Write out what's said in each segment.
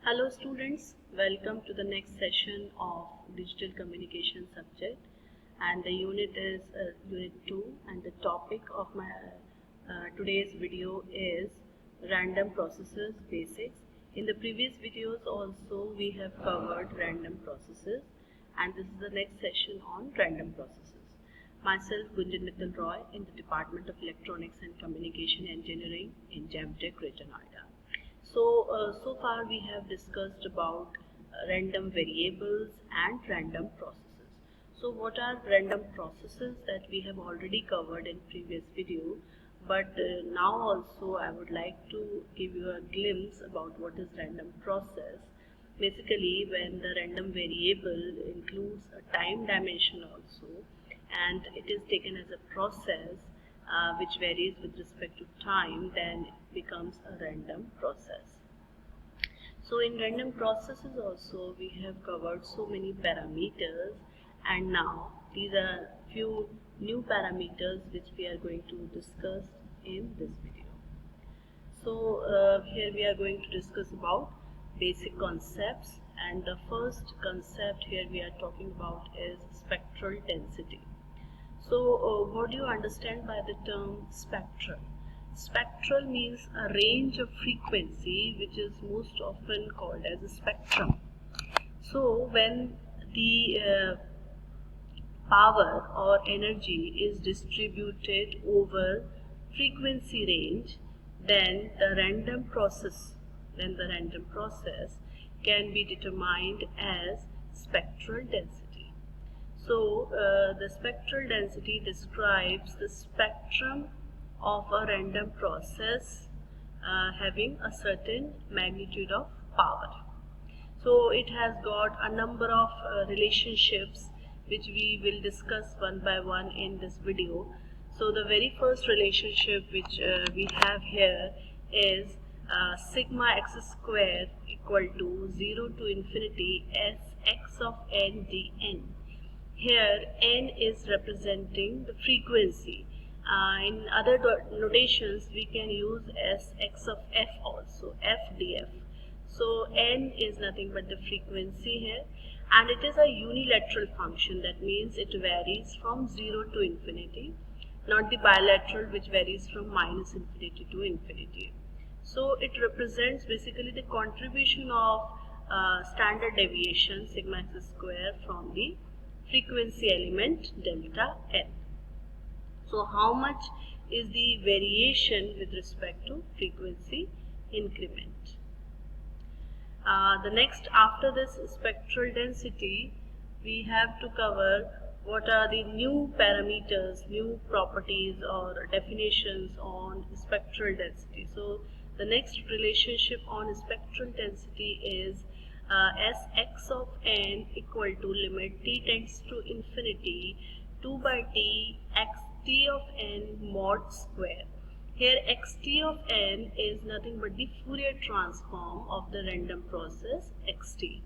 Hello students, welcome to the next session of digital communication subject, and the unit is unit 2, and the topic of my today's video is random processes basics. In the previous videos also we have covered random processes, and this is the next session on random processes. Myself Gunjan Mittal Roy in the Department of Electronics and Communication Engineering in GEMTech Greater Noida. So far we have discussed about random variables and random processes. So what are random processes that we have already covered in previous video, but now also I would like to give you a glimpse about what is random process. Basically, when the random variable includes a time dimension also, and it is taken as a process which varies with respect to time, then it becomes a random process. So in random processes also we have covered so many parameters, and now these are few new parameters which we are going to discuss in this video. So here we are going to discuss about basic concepts, and the first concept here we are talking about is spectral density. So what do you understand by the term spectral? Spectral means a range of frequency which is most often called as a spectrum. So when the power or energy is distributed over frequency range, then the random process can be determined as spectral density. So the spectral density describes the spectrum of a random process having a certain magnitude of power. So it has got a number of relationships which we will discuss one by one in this video. So the very first relationship which we have here is sigma x square equal to 0 to infinity s x of n dn. Here n is representing the frequency. In other notations we can use as x of f also, f df. So n is nothing but the frequency here, and it is a unilateral function. That means it varies from 0 to infinity, not the bilateral which varies from minus infinity to infinity. So it represents basically the contribution of standard deviation sigma x square from the frequency element delta n. So how much is the variation with respect to frequency increment? The next, after this spectral density, we have to cover what are the new parameters, new properties or definitions on spectral density. So the next relationship on spectral density is Sx of n equal to limit t tends to infinity 2 by t x t of n mod square. Here xt of n is nothing but the Fourier transform of the random process xt,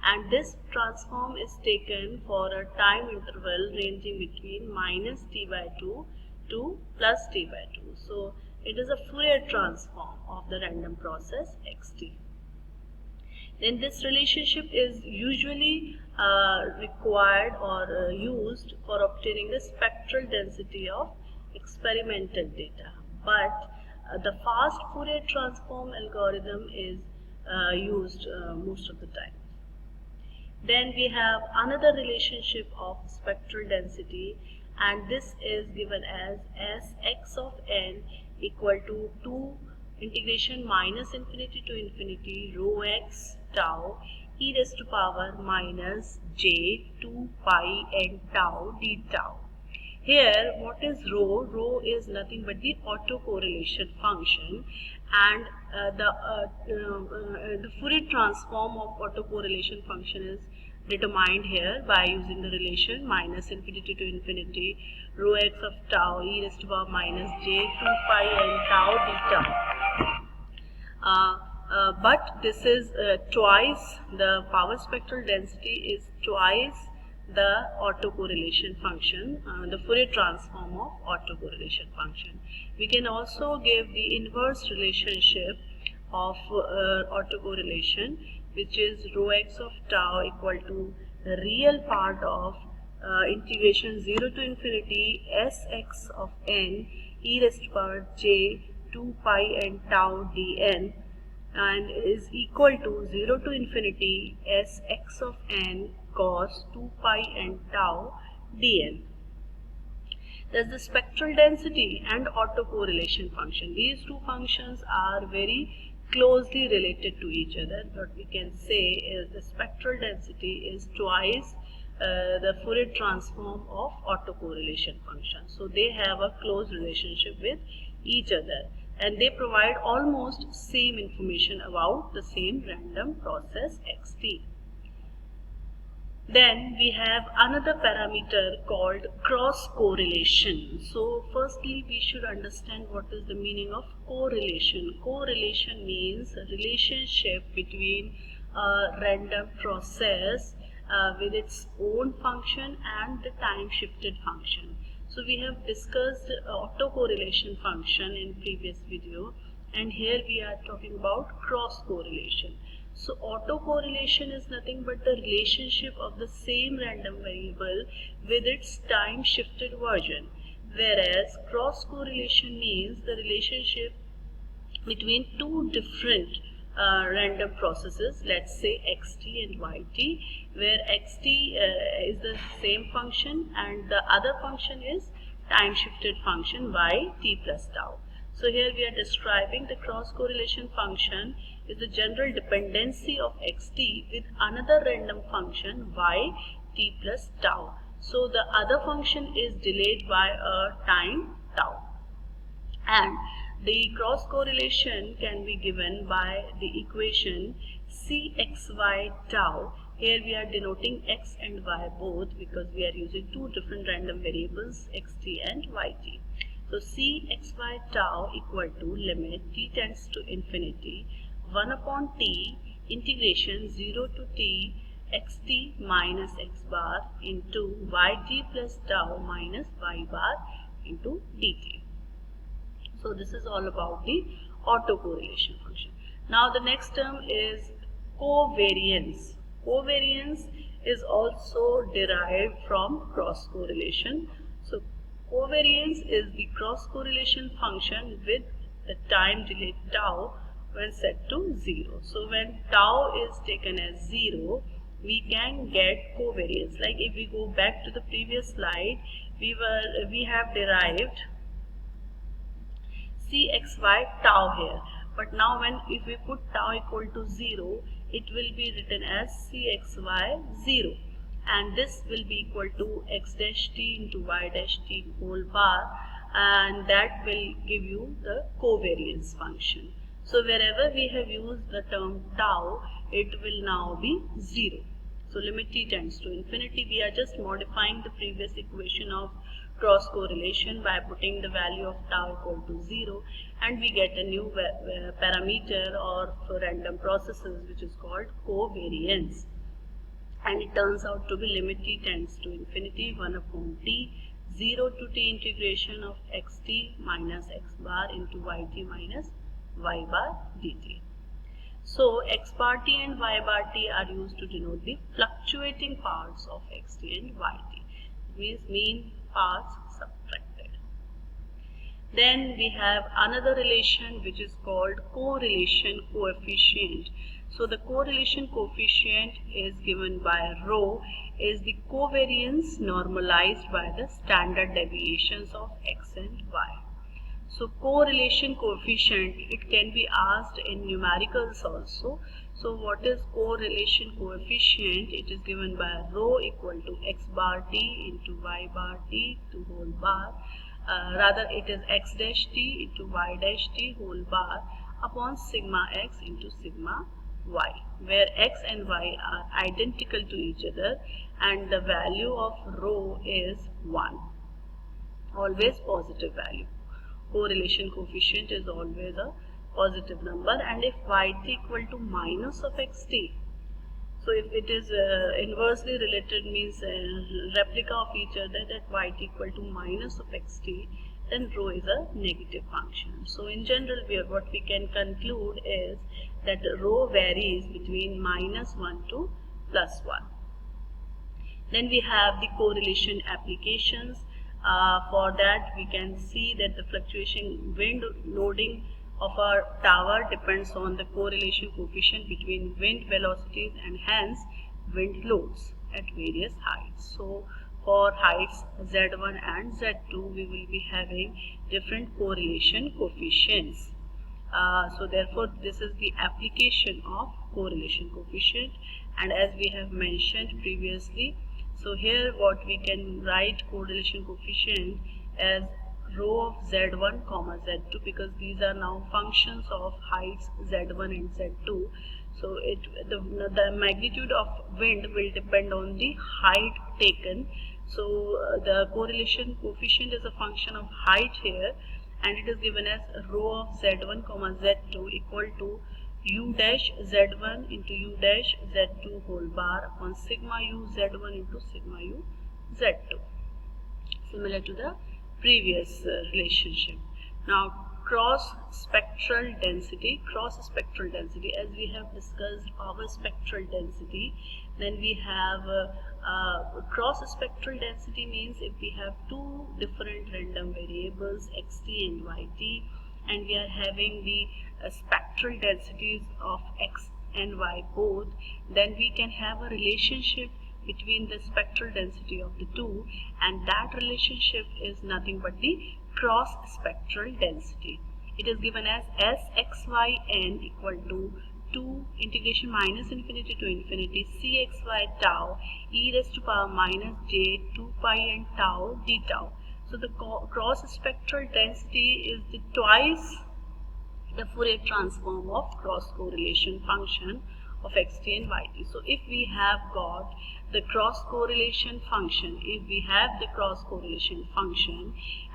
and this transform is taken for a time interval ranging between minus t by 2 to plus t by 2. So it is a Fourier transform of the random process xt. Then this relationship is usually required or used for obtaining the spectral density of experimental data, but the fast Fourier transform algorithm is used most of the time. Then we have another relationship of spectral density, and this is given as Sx of n equal to 2 integration minus infinity to infinity rho x tau e raised to power minus j 2 pi n tau d tau. Here what is rho? Rho is nothing but the autocorrelation function, and the Fourier transform of autocorrelation function is determined here by using the relation minus infinity to infinity rho x of tau e raised to power minus j 2 pi n tau d tau. But this is twice, the power spectral density is twice the autocorrelation function, the Fourier transform of autocorrelation function. We can also give the inverse relationship of autocorrelation. which is rho x of tau equal to the real part of integration 0 to infinity Sx of n e raised to power j 2 pi n tau dn, and is equal to 0 to infinity Sx of n cos 2 pi n tau dn. There's the spectral density and autocorrelation function. These two functions are very closely related to each other. What we can say is the spectral density is twice the Fourier transform of autocorrelation function. So they have a close relationship with each other, and they provide almost same information about the same random process xt. Then we have another parameter called cross correlation. So firstly we should understand what is the meaning of correlation. Correlation means a relationship between a random process with its own function and the time shifted function. So we have discussed autocorrelation function in previous video, and here we are talking about cross correlation. So autocorrelation is nothing but the relationship of the same random variable with its time shifted version, whereas cross correlation means the relationship between two different random processes, let's say xt and yt, where xt is the same function and the other function is time shifted function yt plus tau. So here we are describing the cross correlation function is the general dependency of xt with another random function yt plus tau. So the other function is delayed by a time tau, and the cross correlation can be given by the equation cxy tau. Here we are denoting x and y both because we are using two different random variables xt and yt. So cxy tau equal to limit t tends to infinity 1 upon t integration 0 to t xt minus x bar into yt plus tau minus y bar into dt. So this is all about the autocorrelation function. Now the next term is covariance. Covariance is also derived from cross correlation. So covariance is the cross correlation function with the time delay tau when set to 0. So when tau is taken as 0, we can get covariance. Like if we go back to the previous slide, we have derived cxy tau here, but now if we put tau equal to 0, it will be written as cxy 0, and this will be equal to x dash t into y dash t whole bar, and that will give you the covariance function. So wherever we have used the term tau, it will now be 0. So limit t tends to infinity, we are just modifying the previous equation of cross correlation by putting the value of tau equal to 0, and we get a new parameter or for random processes which is called covariance, and it turns out to be limit t tends to infinity 1 upon t 0 to t integration of xt minus x bar into yt minus y bar dt. So x bar t and y bar t are used to denote the fluctuating parts of xt and yt. It means mean parts subtracted. Then we have another relation which is called correlation coefficient. So the correlation coefficient is given by rho is the covariance normalized by the standard deviations of x and y. So correlation coefficient, it can be asked in numericals also. So what is correlation coefficient? It is given by rho equal to x bar t into y bar t to whole bar. Rather it is x dash t into y dash t whole bar upon sigma x into sigma y, where x and y are identical to each other and the value of rho is 1. Always positive value. Correlation coefficient is always a positive number, and if yt equal to minus of xt, so if it is inversely related means replica of each other, that yt equal to minus of xt, then rho is a negative function. So in general, what we can conclude is that rho varies between -1 to +1. Then we have the correlation applications. For that, we can see that the fluctuation wind loading of our tower depends on the correlation coefficient between wind velocities and hence wind loads at various heights. So for heights Z1 and Z2, we will be having different correlation coefficients. So therefore, this is the application of correlation coefficient, and as we have mentioned previously, so here what we can write correlation coefficient as rho of Z1 comma Z2, because these are now functions of heights Z1 and Z2. So the magnitude of wind will depend on the height taken. So the correlation coefficient is a function of height here, and it is given as rho of Z1 comma Z2 equal to U dash Z1 into U dash Z2 whole bar upon sigma U Z1 into sigma U Z2, similar to the previous relationship. Now cross spectral density, as we have discussed our spectral density, then we have cross spectral density means if we have two different random variables xt and yt, and we are having the spectral densities of x and y both, then we can have a relationship between the spectral density of the two, and that relationship is nothing but the cross spectral density. It is given as Sxyn equal to 2 integration minus infinity to infinity cxy tau e raised to power minus j 2 pi and tau d tau. So the cross spectral density is the twice the Fourier transform of cross correlation function of xt and yt. So if we have got the cross correlation function,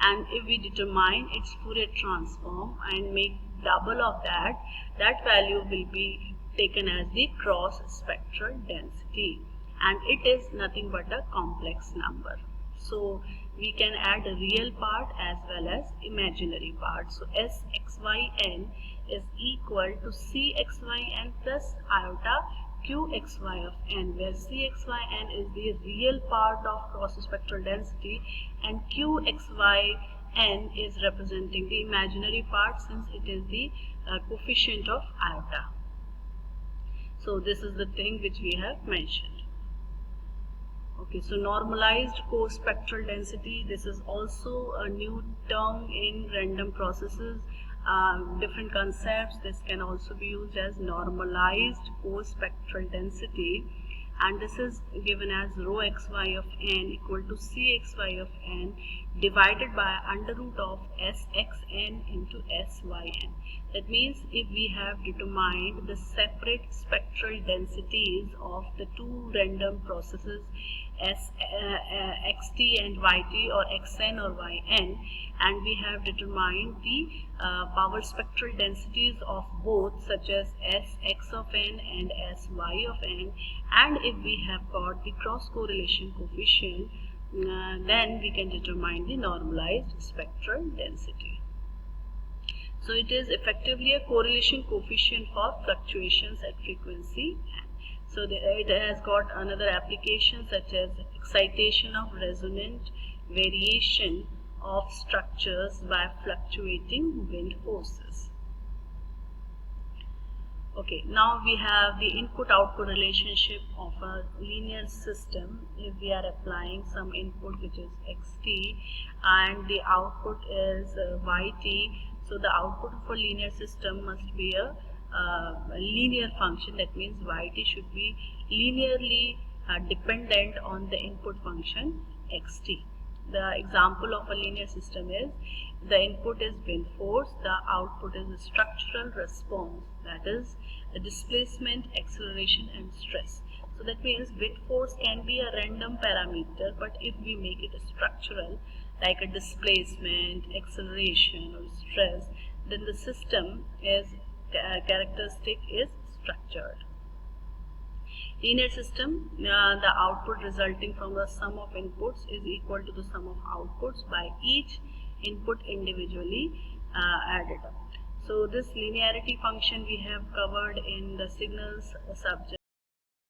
and if we determine its Fourier transform and make double of that, that value will be taken as the cross spectral density, and it is nothing but a complex number. So we can add a real part as well as imaginary part. So Sxyn is equal to Cxyn plus iota Qxy of n, where Cxyn is the real part of cross spectral density and Qxyn is representing the imaginary part, since it is the coefficient of iota. So this is the thing which we have mentioned. Okay, so normalized co-spectral density, this is also a new term in random processes. Different concepts. This can also be used as normalized co-spectral density, and this is given as rho xy of n equal to cxy of n divided by under root of sxn into syn. That means if we have determined the separate spectral densities of the two random processes xt and yt, or xn or yn, and we have determined the power spectral densities of both, such as sx of n and sy of n, and if we have got the cross correlation coefficient, then we can determine the normalized spectral density. So it is effectively a correlation coefficient for fluctuations at frequency n. So it has got another application, such as excitation of resonant variation of structures by fluctuating wind forces. Okay, now we have the input-output relationship of a linear system. If we are applying some input which is xt and the output is yt, so the output of a linear system must be a linear function. That means yt should be linearly dependent on the input function xt. The example of a linear system is the input is wind force, the output is a structural response, that is the displacement, acceleration and stress. So that means wind force can be a random parameter, but if we make it a structural, like a displacement, acceleration or stress, then the system is characteristic is structured. Linear system, the output resulting from the sum of inputs is equal to the sum of outputs by each input individually added up. So this linearity function we have covered in the signals subject.